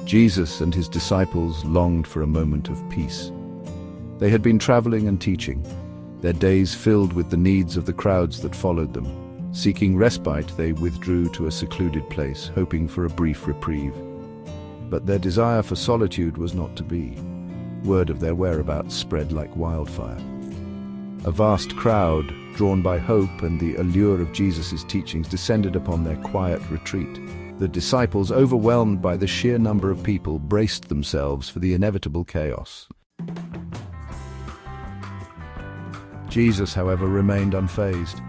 Jesus and his disciples longed for a moment of peace. They had been traveling and teaching, their days filled with the needs of the crowds that followed them. Seeking respite, they withdrew to a secluded place, hoping for a brief reprieve. But their desire for solitude was not to be. Word of their whereabouts spread like wildfire. A vast crowd, drawn by hope and the allure of Jesus' teachings, descended upon their quiet retreat. The disciples, overwhelmed by the sheer number of people, braced themselves for the inevitable chaos. Jesus, however, remained unfazed.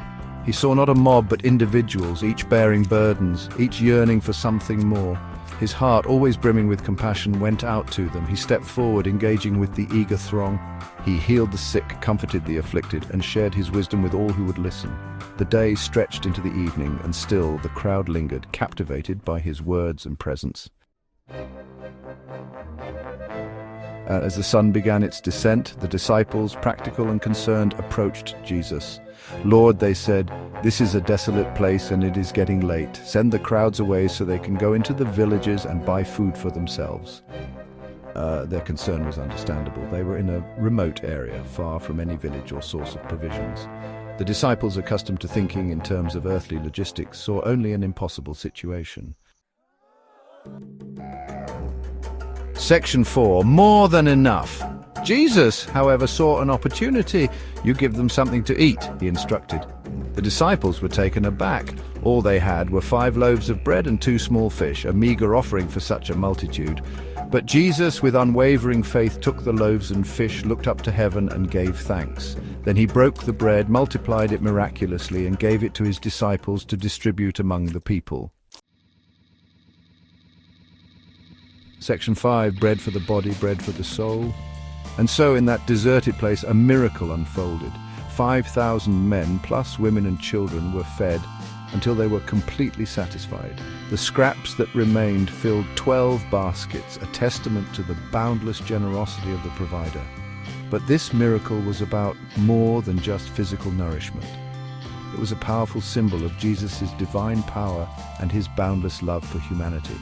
He saw not a mob but individuals, each bearing burdens, each yearning for something more. His heart, always brimming with compassion, went out to them. He stepped forward, engaging with the eager throng. He healed the sick, comforted the afflicted, and shared his wisdom with all who would listen. The day stretched into the evening, and still the crowd lingered, captivated by his words and presence. As the sun began its descent, the disciples, practical and concerned, approached Jesus. "Lord," they said, "this is a desolate place and it is getting late. Send the crowds away so they can go into the villages and buy food for themselves." Their concern was understandable. They were in a remote area, far from any village or source of provisions. The disciples, accustomed to thinking in terms of earthly logistics, saw only an impossible situation. Section 4. More than enough. Jesus, however, saw an opportunity. "You give them something to eat," he instructed. The disciples were taken aback. All they had were 5 loaves of bread and 2 small fish, a meager offering for such a multitude. But Jesus, with unwavering faith, took the loaves and fish, looked up to heaven, and gave thanks. Then he broke the bread, multiplied it miraculously, and gave it to his disciples to distribute among the people. Section 5. Bread for the body, bread for the soul. And so in that deserted place a miracle unfolded. 5,000 men, plus women and children, were fed until they were completely satisfied. The scraps that remained filled 12 baskets, a testament to the boundless generosity of the provider. But this miracle was about more than just physical nourishment. It was a powerful symbol of Jesus' divine power and his boundless love for humanity.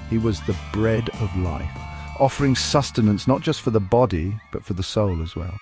He was the bread of life, offering sustenance not just for the body, but for the soul as well.